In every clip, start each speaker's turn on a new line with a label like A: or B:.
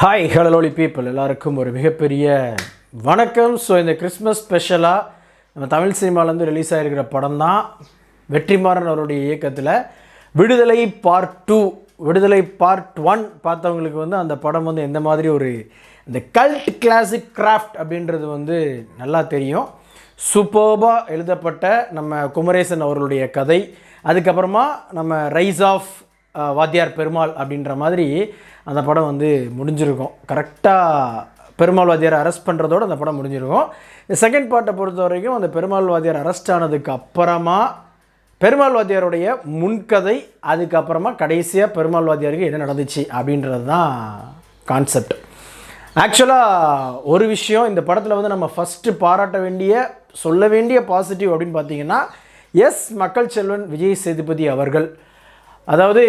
A: Hi ஹலோலி people எல்லாருக்கும் ஒரு மிகப்பெரிய வணக்கம். ஸோ இந்த கிறிஸ்மஸ் ஸ்பெஷலாக நம்ம தமிழ் சினிமாவிலேருந்து ரிலீஸ் ஆகிருக்கிற படம் தான் வெற்றிமாறன் அவருடைய இயக்கத்தில் விடுதலை பார்ட் 2. விடுதலை பார்ட் 1 பார்த்தவங்களுக்கு அந்த படம் எந்த மாதிரி ஒரு இந்த கல்ட் கிளாசிக் கிராஃப்ட் அப்படின்றது நல்லா தெரியும். சூப்பர்பாக எழுதப்பட்ட நம்ம குமரேசன் அவர்களுடைய கதை, அதுக்கப்புறமா நம்ம ரைஸ் ஆஃப் வாத்தியார் பெருமாள் அப்படின்ற மாதிரி அந்த படம் முடிஞ்சிருக்கும். கரெக்டாக பெருமாள் வாத்தியார் அரெஸ்ட் பண்ணுறதோடு அந்த படம் முடிஞ்சிருக்கும். இந்த செகண்ட் பார்ட்டை பொறுத்த வரைக்கும் அந்த பெருமாள் வாத்தியார் அரெஸ்ட் ஆனதுக்கு அப்புறமா பெருமாள் வாத்தியாருடைய முன்கதை, அதுக்கப்புறமா கடைசியாக பெருமாள் வாத்தியாருக்கு என்ன நடந்துச்சு அப்படின்றது தான் கான்செப்ட். ஆக்சுவலாக ஒரு விஷயம் இந்த படத்தில் நம்ம ஃபஸ்ட்டு பாராட்ட வேண்டிய சொல்ல வேண்டிய பாசிட்டிவ் அப்படின்னு பார்த்தீங்கன்னா, எஸ் மக்கள் செல்வன் விஜய் சேதுபதி அவர்கள், அதாவது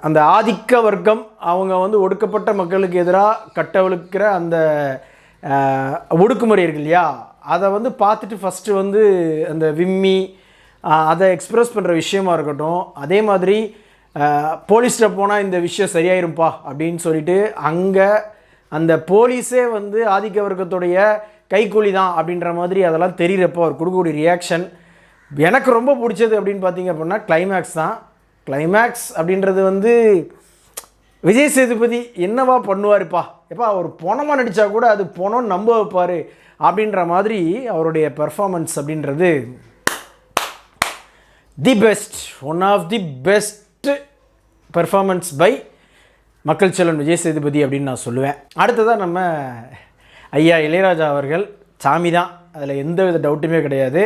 A: அந்த ஆதிக்க வர்க்கம் அவங்க ஒடுக்கப்பட்ட மக்களுக்கு எதிராக கட்டவிழுக்கிற அந்த ஒடுக்குமுறை இருக்கு இல்லையா, அதை பார்த்துட்டு ஃபஸ்ட்டு அந்த விம்மி அதை எக்ஸ்ப்ரெஸ் பண்ணுற விஷயமா இருக்கட்டும். அதே மாதிரி போலீஸ்கிட்ட போனால் இந்த விஷயம் சரியாயிரும்பா அப்படின்னு சொல்லிட்டு அங்கே அந்த போலீஸே ஆதிக்க வர்க்கத்துடைய கைக்கூலி தான் அப்படின்ற மாதிரி அதெல்லாம் தெரிகிறப்போ அவர் கொடுக்கக்கூடிய ரியாக்ஷன் எனக்கு ரொம்ப பிடிச்சது அப்படின்னு பார்த்தீங்க அப்படின்னா கிளைமேக்ஸ் தான். கிளைமேக்ஸ் அப்படின்றது விஜய் சேதுபதி என்னவா பண்ணுவார்ப்பா, எப்பா அவர் பணமாக நடித்தா கூட அது பணம் நம்ப வைப்பார் அப்படின்ற மாதிரி அவருடைய பெர்ஃபார்மன்ஸ் அப்படின்றது the best, one of the best performance by Makkal Selvan Vijay Sethupathi அப்படின்னு நான் சொல்லுவேன். அடுத்ததாக நம்ம ஐயா இளையராஜா அவர்கள் சாமி தான், அதில் எந்த வித டவுட்டுமே கிடையாது.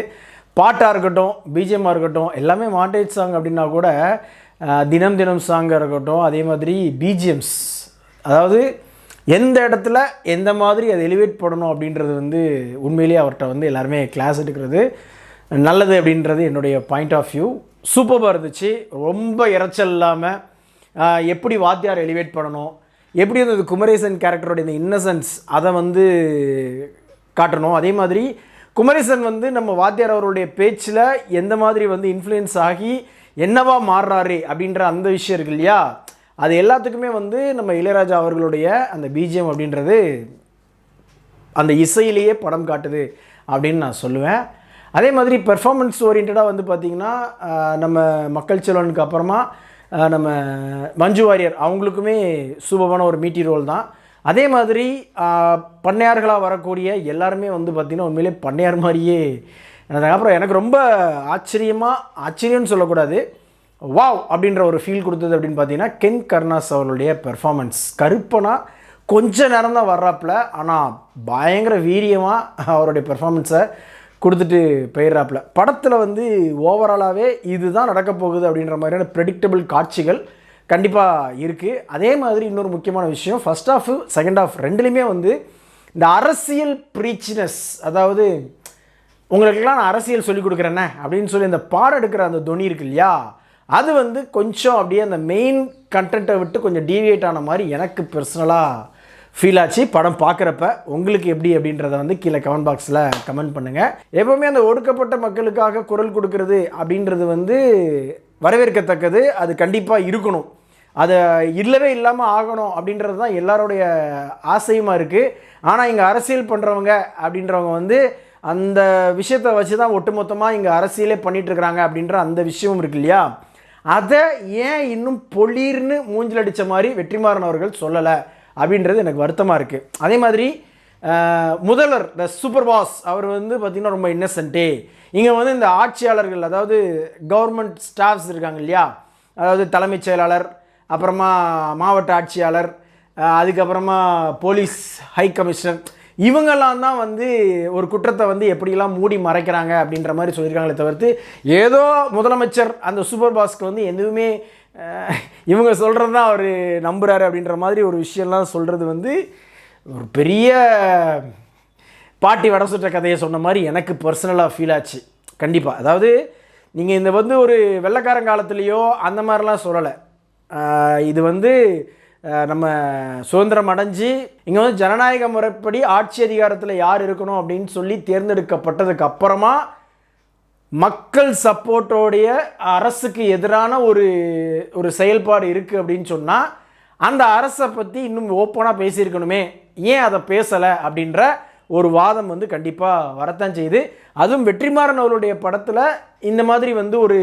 A: பாட்டாக இருக்கட்டும், பிஜிஎம்மாக இருக்கட்டும், எல்லாமே மாண்டேஜ் சாங் அப்படின்னா கூட தினம் தினம் சாங்காக இருக்கட்டும், அதே மாதிரி பிஜிஎம்ஸ், அதாவது எந்த இடத்துல எந்த மாதிரி அதை எலிவேட் பண்ணணும் அப்படின்றது உண்மையிலேயே அவர்கிட்ட எல்லாருமே கிளாஸ் எடுக்கிறது நல்லது அப்படின்றது என்னுடைய பாயிண்ட் ஆஃப் வியூ. சூப்பராக இருந்துச்சு. ரொம்ப இறைச்சல் இல்லாமல் எப்படி வாத்தியார் எலிவேட் பண்ணணும், எப்படி இந்த குமரேசன் கேரக்டரோட இந்த இன்னசென்ஸ் அதை காட்டணும். அதே மாதிரி குமரேசன் நம்ம வாத்தியார் அவருடைய பேச்சில் எந்த மாதிரி இன்ஃப்ளூயன்ஸ் ஆகி என்னவா மாறுறாரு அப்படின்ற அந்த விஷயம் இருக்கு இல்லையா, அது எல்லாத்துக்குமே நம்ம இளையராஜா அவர்களுடைய அந்த பிஜிஎம் அப்படின்றது அந்த இசையிலேயே படம் காட்டுது அப்படின்னு நான் சொல்லுவேன். அதே மாதிரி பெர்ஃபார்மன்ஸ் ஓரியன்டாக பார்த்திங்கன்னா நம்ம மக்கள் செல்வனுக்கு அப்புறமா நம்ம மஞ்சு வாரியர் அவங்களுக்குமே சூப்பரான ஒரு மீட்டி ரோல் தான். அதே மாதிரி பண்ணையார்களாக வரக்கூடிய எல்லாருமே பார்த்திங்கன்னா உண்மையிலே பண்ணையார் மாதிரியே. அப்புறம் எனக்கு ரொம்ப ஆச்சரியம்னு சொல்லக்கூடாது, வாவ் அப்படின்ற ஒரு ஃபீல் கொடுத்தது அப்படின்னு பார்த்தீங்கன்னா கென் கருணாஸ் அவர்களுடைய பெர்ஃபார்மன்ஸ். கருப்பனா கொஞ்ச நேரம் தான் வர்றாப்புல, ஆனால் பயங்கர வீரியமாக அவருடைய பெர்ஃபார்மன்ஸை கொடுத்துட்டு போயிடுறாப்புல. படத்தில் ஓவராலாகவே இதுதான் நடக்க போகுது அப்படின்ற மாதிரியான ப்ரெடிக்டபிள் காட்சிகள் கண்டிப்பாக இருக்குது. அதே மாதிரி இன்னொரு முக்கியமான விஷயம், ஃபஸ்ட் ஆஃப் செகண்ட் ஆஃப் ரெண்டுலேயுமே இந்த அரசியல் ப்ரீச்னஸ், அதாவது உங்களுக்கெல்லாம் நான் அரசியல் சொல்லிக் கொடுக்குறேன்னே அப்படின்னு சொல்லி இந்த பாடம் எடுக்கிற அந்த தொனி இருக்கு இல்லையா, அது கொஞ்சம் அப்படியே அந்த மெயின் கண்டென்ட்டை விட்டு கொஞ்சம் டீவியேட் ஆன மாதிரி எனக்கு பர்சனலாக ஃபீல் ஆச்சு. படம் பார்க்குறப்ப உங்களுக்கு எப்படி அப்படின்றத கீழே கமெண்ட் பாக்ஸில் கமெண்ட் பண்ணுங்கள். எப்போவுமே அந்த ஒடுக்கப்பட்ட மக்களுக்காக குரல் கொடுக்கறது அப்படின்றது வரவேற்கத்தக்கது, அது கண்டிப்பாக இருக்கணும், அதை இல்லவே இல்லாமல் ஆகணும் அப்படின்றது தான் எல்லாருடைய ஆசையுமா இருக்குது. ஆனால் இங்கே அரசியல் பண்ணுறவங்க அப்படின்றவங்க அந்த விஷயத்தை வச்சு தான் ஒட்டுமொத்தமாக இங்கே அரசியலே பண்ணிகிட்ருக்குறாங்க அப்படின்ற அந்த விஷயமும் இருக்கு இல்லையா, அதை ஏன் இன்னும் பொலிர்னு மூஞ்சில் அடித்த மாதிரி வெற்றிமாறன் அவர்கள் சொல்லலை அப்படின்றது எனக்கு வருத்தமாக இருக்குது. அதே மாதிரி முதல்வர் த சூப்பர் பாஸ் அவர் பார்த்திங்கன்னா ரொம்ப இன்னசென்ட்டே. இங்கே இந்த ஆட்சியாளர்கள், அதாவது கவர்மெண்ட் ஸ்டாஃப்ஸ் இருக்காங்க இல்லையா, அதாவது தலைமைச் செயலாளர், அப்புறமா மாவட்ட ஆட்சியாளர், அதுக்கப்புறமா போலீஸ் ஹை கமிஷனர், இவங்கெல்லாம் தான் ஒரு குற்றத்தை எப்படிலாம் மூடி மறைக்கிறாங்க அப்படின்ற மாதிரி சொல்லியிருக்காங்களே தவிர்த்து ஏதோ முதலமைச்சர் அந்த சூப்பர் பாஸ்க்கு எதுவுமே இவங்க சொல்கிறது தான் அவர் நம்புகிறாரு அப்படின்ற மாதிரி ஒரு விஷயம்லாம் சொல்கிறது ஒரு பெரிய பாட்டி வடை சுற்ற கதையை சொன்ன மாதிரி எனக்கு பர்சனலாக ஃபீல் ஆச்சு. கண்டிப்பாக, அதாவது நீங்கள் இந்த ஒரு வெள்ளைக்காரன் காலத்துலேயோ அந்த மாதிரிலாம் சொல்லலை. இது நம்ம சுதந்திரம் அடைஞ்சு இங்கே ஜனநாயக முறைப்படி ஆட்சி அதிகாரத்தில் யார் இருக்கணும் அப்படின்னு சொல்லி தேர்ந்தெடுக்கப்பட்டதுக்கு அப்புறமா மக்கள் சப்போர்ட்டோடைய அரசுக்கு எதிரான ஒரு செயல்பாடு இருக்குது அப்படின்னு சொன்னால் அந்த அரசை பற்றி இன்னும் ஓப்பனாக பேசியிருக்கணுமே, ஏன் அதை பேசலை அப்படின்ற ஒரு வாதம் வந்து கண்டிப்பாக வரத்தான் செய்யுது. அதுவும் வெற்றிமாறன் அவருடைய படத்தில் இந்த மாதிரி வந்து ஒரு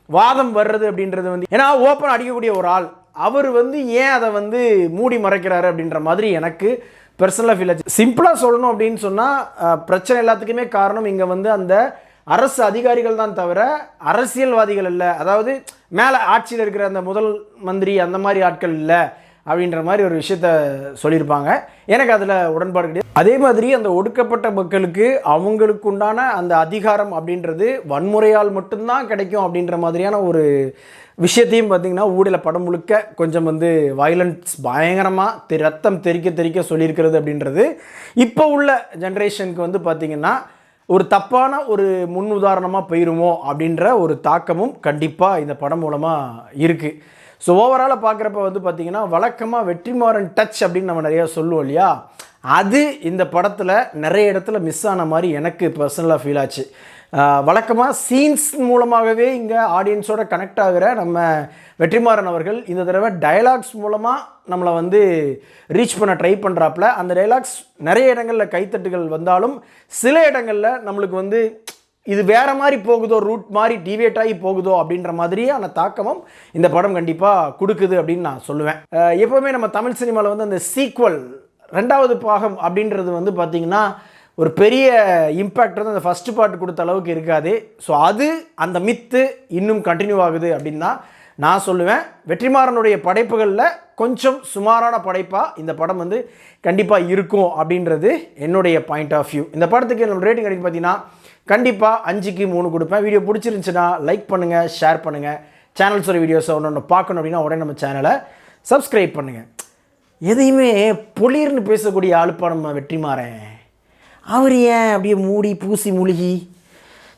A: வாதம் வர்றது அப்படின்றது வந்து, ஏன்னா ஓப்பன் அடிக்கக்கூடிய ஒரு ஆள் அவர் வந்து ஏன் அதை வந்து மூடி மறைக்கிறாரு அப்படின்ற மாதிரி எனக்கு பர்சனலாக ஃபீல் ஆச்சு. சிம்பிளாக சொல்லணும் அப்படின்னு சொன்னால் பிரச்சனை எல்லாத்துக்குமே காரணம் இங்கே வந்து அந்த அரசு அதிகாரிகள் தான் தவிர அரசியல்வாதிகள் இல்லை. அதாவது மேலே ஆட்சியில் இருக்கிற அந்த முதல் மந்திரி அந்த மாதிரி ஆட்கள் இல்லை அப்படின்ற மாதிரி ஒரு விஷயத்த சொல்லியிருப்பாங்க. எனக்கு அதில் உடன்பாடு கிடையாது. அதே மாதிரி அந்த ஒடுக்கப்பட்ட மக்களுக்கு அவங்களுக்கு உண்டான அந்த அதிகாரம் அப்படின்றது வன்முறையால் மட்டும்தான் கிடைக்கும் அப்படின்ற மாதிரியான ஒரு விஷயத்தையும் பார்த்திங்கன்னா ஊடல படம் முழுக்க கொஞ்சம் வந்து வயலன்ஸ் பயங்கரமாக ரத்தம் தெறிக்க சொல்லியிருக்கிறது அப்படின்றது இப்போ உள்ள ஜென்ரேஷனுக்கு வந்து பார்த்திங்கன்னா ஒரு தப்பான ஒரு முன் உதாரணமாக போயிருமோ அப்படின்ற ஒரு தாக்கமும் கண்டிப்பாக இந்த படம் மூலமாக இருக்குது. ஸோ ஓவராலாக பார்க்குறப்ப வந்து பார்த்திங்கன்னா வழக்கமாக வெற்றிமாறன் டச் அப்படின்னு நம்ம நிறையா சொல்லுவோம் இல்லையா, அது இந்த படத்தில் நிறைய இடத்துல மிஸ் ஆன மாதிரி எனக்கு பர்சனலாக ஃபீல் ஆச்சு. வழக்கமாக சீன்ஸ் மூலமாகவே இங்கே ஆடியன்ஸோட கனெக்ட் ஆகிற நம்ம வெற்றிமாறன் அவர்கள் இந்த தடவை டயலாக்ஸ் மூலமாக நம்மளை வந்து ரீச் பண்ண ட்ரை பண்ணுறாப்புல. அந்த டயலாக்ஸ் நிறைய இடங்களில் கைத்தட்டுகள் வந்தாலும் சில இடங்களில் நம்மளுக்கு வந்து இது வேறு மாதிரி போகுதோ, ரூட் மாதிரி டிவேட் ஆகி போகுதோ அப்படின்ற மாதிரியான தாக்கமும் இந்த படம் கண்டிப்பாக கொடுக்குது அப்படின்னு நான் சொல்லுவேன். எப்போவுமே நம்ம தமிழ் சினிமாவில் வந்து அந்த சீக்வல் 2வது பாகம் அப்படின்றது வந்து பார்த்திங்கன்னா ஒரு பெரிய இம்பேக்ட் வந்து அந்த ஃபஸ்ட்டு பார்ட் கொடுத்த அளவுக்கு இருக்காது. ஸோ அது அந்த மித்து இன்னும் கண்டினியூ ஆகுது அப்படின்னு தான் நான் சொல்லுவேன். வெற்றிமாறனுடைய படைப்புகளில் கொஞ்சம் சுமாரான படைப்பாக இந்த படம் வந்து கண்டிப்பாக இருக்கும் அப்படின்றது என்னுடைய பாயிண்ட் ஆஃப் வியூ. இந்த படத்துக்கு என்னோட ரேட்டிங் கிடைக்கும் பார்த்தீங்கன்னா கண்டிப்பாக 5க்கு 3 கொடுப்பேன். வீடியோ பிடிச்சிருந்துச்சுன்னா லைக் பண்ணுங்கள், ஷேர் பண்ணுங்கள். சேனல்ஸோட வீடியோஸை ஒன்று பார்க்கணும் அப்படின்னா உடனே நம்ம சேனலை சப்ஸ்கிரைப் பண்ணுங்கள். எதையுமே பொலிர்னு பேசக்கூடிய ஆளுப்பா நம்ம வெற்றிமாறன். அவர் ஏன் அப்படியே மூடி பூசி மூழ்கி